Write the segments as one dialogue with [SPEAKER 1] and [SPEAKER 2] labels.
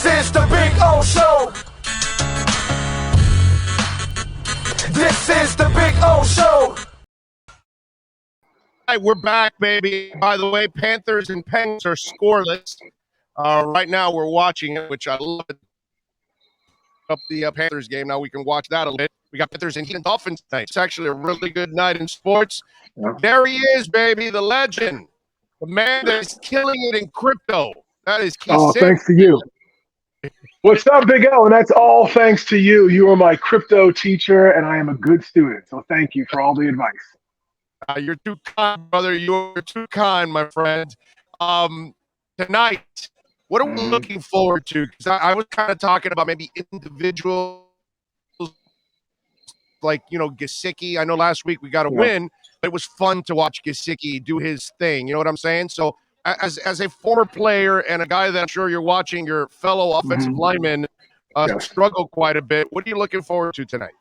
[SPEAKER 1] is the Big O Show. This is the Big O Show.
[SPEAKER 2] All right, we're back, baby. By the way, Panthers and Penguins are scoreless. Right now, we're watching it, which I love. Up the Panthers game. Now we can watch that a little bit. We got Panthers and Heat and Dolphins tonight. It's actually a really good night in sports. Yeah. There he is, baby, the legend, the man that is killing it in crypto. That is Keith.
[SPEAKER 3] Oh, thanks to you. What's up, Big O? And that's all thanks to you. You are my crypto teacher, and I am a good student. So thank you for all the advice.
[SPEAKER 2] You're too kind, brother. You're too kind, my friend. Tonight, what are we looking forward to? Because I was kind of talking about maybe individuals like, Gesicki. I know last week we got a win, but it was fun to watch Gesicki do his thing. You know what I'm saying? So as a former player and a guy that I'm sure you're watching your fellow offensive linemen struggle quite a bit, what are you looking forward to tonight?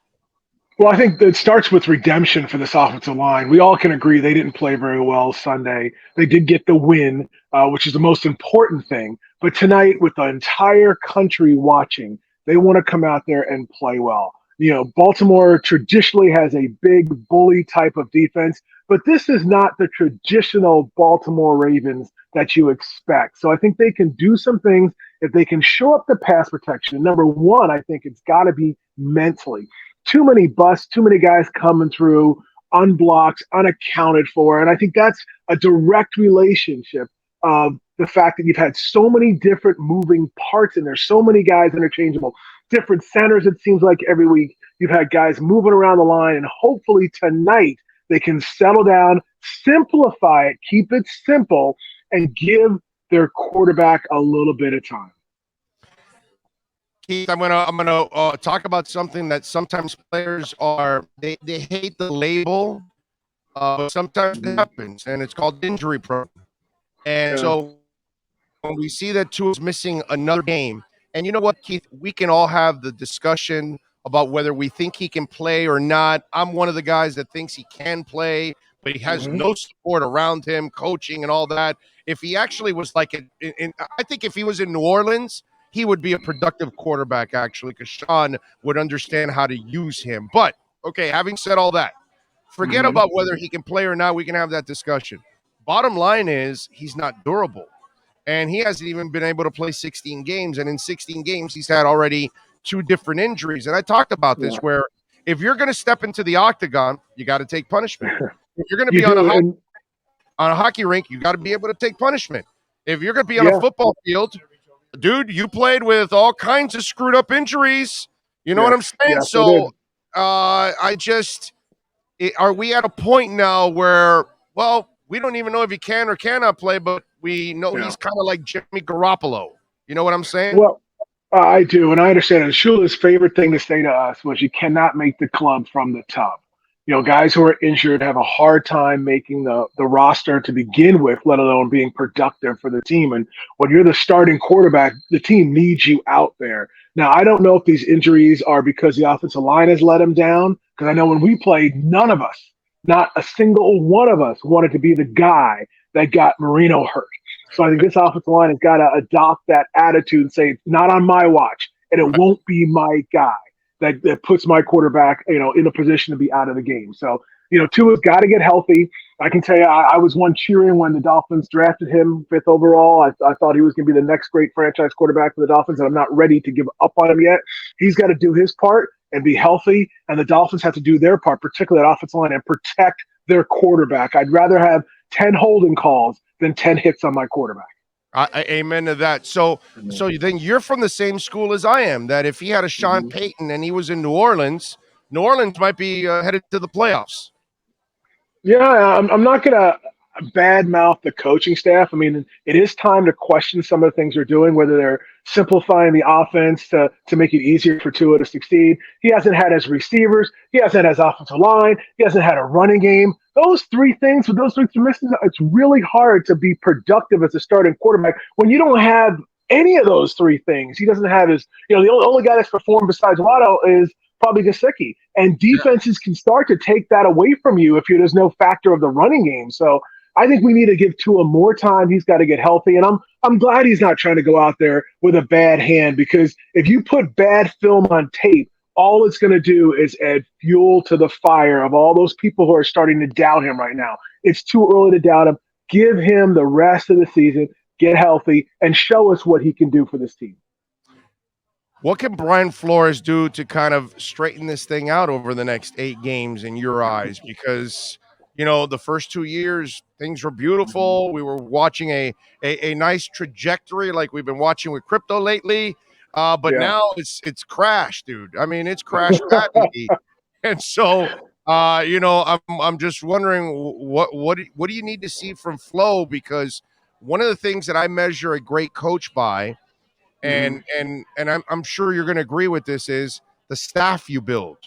[SPEAKER 3] Well, I think it starts with redemption for this offensive line. We all can agree they didn't play very well Sunday. They did get the win, which is the most important thing. But tonight, with the entire country watching, they want to come out there and play well. Baltimore traditionally has a big bully type of defense, but this is not the traditional Baltimore Ravens that you expect. So I think they can do some things if they can show up the pass protection. Number one, I think it's got to be mentally. Too many busts, too many guys coming through, unblocked, unaccounted for. And I think that's a direct relationship of the fact that you've had so many different moving parts and there's so many guys interchangeable, different centers, it seems like every week. You've had guys moving around the line, and hopefully tonight they can settle down, simplify it, keep it simple, and give their quarterback a little bit of time.
[SPEAKER 2] Keith, I'm gonna talk about something that sometimes players they hate the label, but sometimes it happens, and it's called injury prone. And so when we see that Tua's missing another game, and you know what, Keith, we can all have the discussion about whether we think he can play or not. I'm one of the guys that thinks he can play, but he has no support around him, coaching and all that. If he actually was I think if he was in New Orleans, he would be a productive quarterback, actually, because Sean would understand how to use him. But, okay, having said all that, forget about whether he can play or not. We can have that discussion. Bottom line is he's not durable. And he hasn't even been able to play 16 games. And in 16 games, he's had already 2 different injuries. And I talked about this where if you're going to step into the octagon, you got to take punishment. If you're going to be on a hockey rink, you got to be able to take punishment. If you're going to be on a football field, dude, you played with all kinds of screwed up injuries. You know what I'm saying? So are we at a point now where, we don't even know if he can or cannot play, but we know he's kind of like Jimmy Garoppolo. You know what I'm saying?
[SPEAKER 3] Well, I do, and I understand. And Shula's favorite thing to say to us was you cannot make the club from the top. Guys who are injured have a hard time making the roster to begin with, let alone being productive for the team. And when you're the starting quarterback, the team needs you out there. Now, I don't know if these injuries are because the offensive line has let him down, because I know when we played, none of us, not a single one of us, wanted to be the guy that got Marino hurt. So I think this offensive line has got to adopt that attitude and say, not on my watch, and it won't be my guy that puts my quarterback, in a position to be out of the game. So, Tua's got to get healthy. I can tell you, I was one cheering when the Dolphins drafted him 5th overall. I thought he was going to be the next great franchise quarterback for the Dolphins, and I'm not ready to give up on him yet. He's got to do his part and be healthy, and the Dolphins have to do their part, particularly that offensive line, and protect their quarterback. I'd rather have 10 holding calls than 10 hits on my quarterback.
[SPEAKER 2] Amen to that. So then you're from the same school as I am, that if he had a Sean Payton and he was in New Orleans might be headed to the playoffs.
[SPEAKER 3] Yeah, I'm not going to badmouth the coaching staff. I mean, it is time to question some of the things they're doing, whether they're simplifying the offense to make it easier for Tua to succeed. He hasn't had his receivers. He hasn't had his offensive line. He hasn't had a running game. Those 3 things, with those 3 misses, it's really hard to be productive as a starting quarterback when you don't have any of those 3 things. He doesn't have his, the only guy that's performed besides Waddle is probably Gesicki. And defenses can start to take that away from you if there's no factor of the running game. So I think we need to give Tua more time. He's got to get healthy. And I'm glad he's not trying to go out there with a bad hand, because if you put bad film on tape, all it's going to do is add fuel to the fire of all those people who are starting to doubt him right now. It's too early to doubt him. Give him the rest of the season, get healthy, and show us what he can do for this team.
[SPEAKER 2] What can Brian Flores do to kind of straighten this thing out over the next 8 games in your eyes? Because, the first 2 years, things were beautiful. We were watching a nice trajectory like we've been watching with crypto lately. But
[SPEAKER 3] Yeah.
[SPEAKER 2] now it's crashed, dude. I mean, it's crashed badly. And so, I'm just wondering what do you need to see from Flo? Because one of the things that I measure a great coach by, and I'm sure you're going to agree with this, is the staff you build.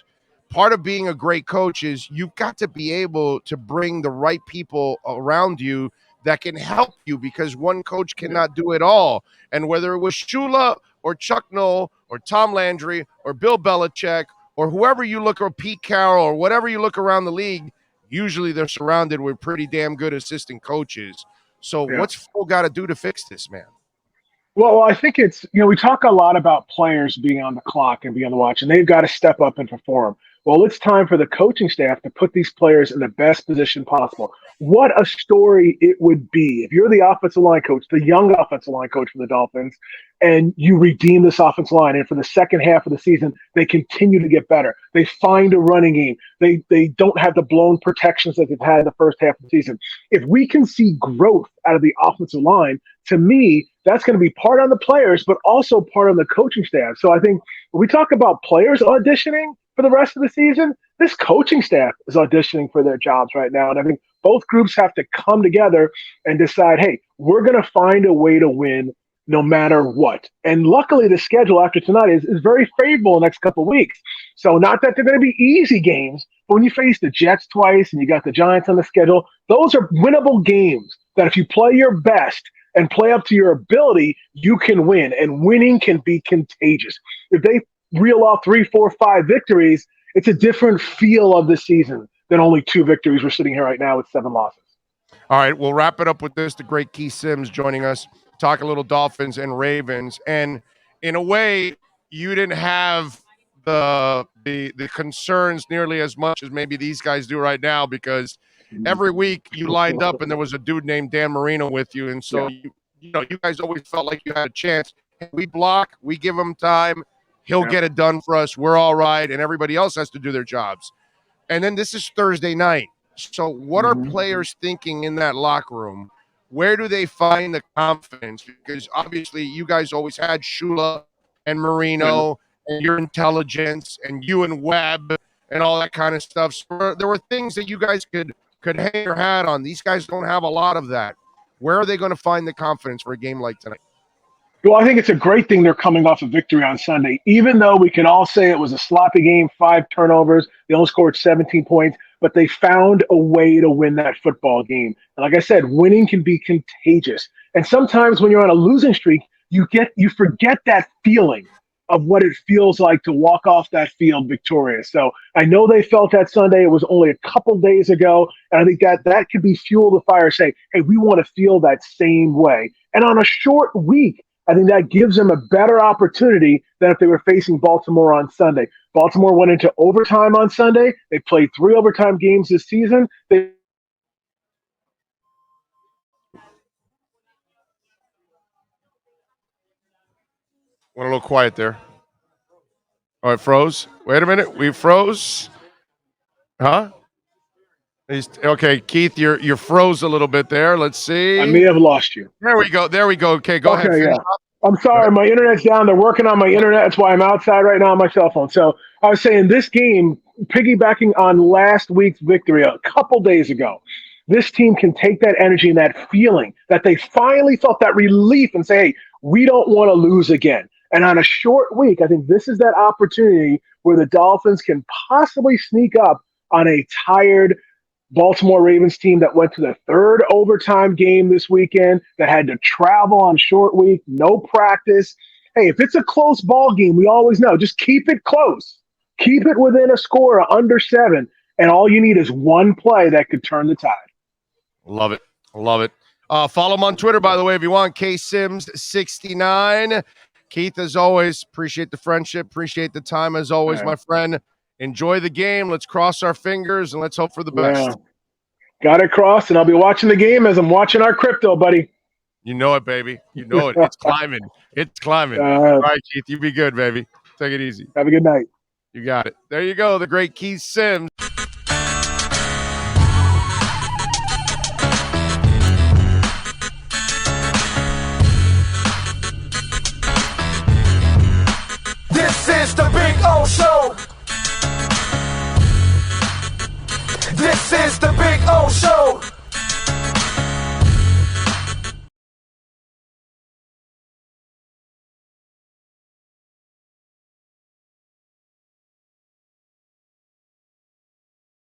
[SPEAKER 2] Part of being a great coach is you've got to be able to bring the right people around you that can help you, because one coach cannot do it all. And whether it was Shula or Chuck Noll or Tom Landry or Bill Belichick or whoever you look, or Pete Carroll or whatever you look around the league, usually they're surrounded with pretty damn good assistant coaches. So what's Flo got to do to fix this, man?
[SPEAKER 3] Well, I think it's, we talk a lot about players being on the clock and being on the watch, and they've got to step up and perform. Well, it's time for the coaching staff to put these players in the best position possible. What a story it would be if you're the offensive line coach, the young offensive line coach for the Dolphins, and you redeem this offensive line. And for the second half of the season, they continue to get better. They find a running game. They don't have the blown protections that they've had in the first half of the season. If we can see growth out of the offensive line, to me, that's going to be part on the players, but also part on the coaching staff. So I think when we talk about players auditioning for the rest of the season, this coaching staff is auditioning for their jobs right now. And I think both groups have to come together and decide, hey, we're going to find a way to win no matter what. And luckily, the schedule after tonight is very favorable the next couple of weeks. So not that they're going to be easy games, but when you face the Jets twice and you got the Giants on the schedule, those are winnable games that if you play your best and play up to your ability, you can win. And winning can be contagious. If they reel off 3, 4, 5 victories, it's a different feel of the season than only 2 victories. We're sitting here right now with 7 losses.
[SPEAKER 2] All right, we'll wrap it up with this. The great Keith Sims joining us, talk a little Dolphins and Ravens. And in a way, you didn't have the concerns nearly as much as maybe these guys do right now, because every week you lined up and there was a dude named Dan Marino with you. And so, you guys always felt like you had a chance. We block, we give him time. He'll get it done for us. We're all right. And everybody else has to do their jobs. And then this is Thursday night. So what are players thinking in that locker room? Where do they find the confidence? Because obviously you guys always had Shula and Marino and your intelligence and you and Webb and all that kind of stuff. So there were things that you guys could hang your hat on. These guys don't have a lot of that. Where are they going to find the confidence for a game like tonight?
[SPEAKER 3] Well, I think it's a great thing they're coming off a victory on Sunday, even though we can all say it was a sloppy game, 5 turnovers. They only scored 17 points, but they found a way to win that football game. And like I said, winning can be contagious. And sometimes when you're on a losing streak, you forget that feeling of what it feels like to walk off that field victorious. So I know they felt that Sunday. It was only a couple days ago. And I think that could be fuel to the fire, say, hey, we want to feel that same way. And on a short week, I think that gives them a better opportunity than if they were facing Baltimore on Sunday. Baltimore went into overtime on Sunday. They played 3 overtime games this season.
[SPEAKER 2] Went a little quiet there. All right, froze. Wait a minute. We froze. Huh? Okay, Keith, you're froze a little bit there. Let's see.
[SPEAKER 3] I may have lost you.
[SPEAKER 2] There we go. Okay, go ahead.
[SPEAKER 3] Yeah. I'm sorry. My internet's down. They're working on my internet. That's why I'm outside right now on my cell phone. So I was saying this game, piggybacking on last week's victory a couple days ago, this team can take that energy and that feeling that they finally felt that relief and say, hey, we don't want to lose again. And on a short week, I think this is that opportunity where the Dolphins can possibly sneak up on a tired Baltimore Ravens team that went to the 3rd overtime game this weekend, that had to travel on short week, no practice. Hey, if it's a close ball game, we always know, just keep it close. Keep it within a score of under 7, and all you need is one play that could turn the tide.
[SPEAKER 2] Love it. I love it. Follow him on Twitter, by the way, if you want. KSims69. Keith, as always, appreciate the friendship. Appreciate the time, as always, my friend. Enjoy the game. Let's cross our fingers and let's hope for the best.
[SPEAKER 3] Yeah. Got it crossed, and I'll be watching the game as I'm watching our crypto, buddy.
[SPEAKER 2] You know it, baby. You know it. It's climbing. It's climbing. All right, Keith. You be good, baby. Take it easy.
[SPEAKER 3] Have a good night.
[SPEAKER 2] You got it. There you go. The great Keith Sims.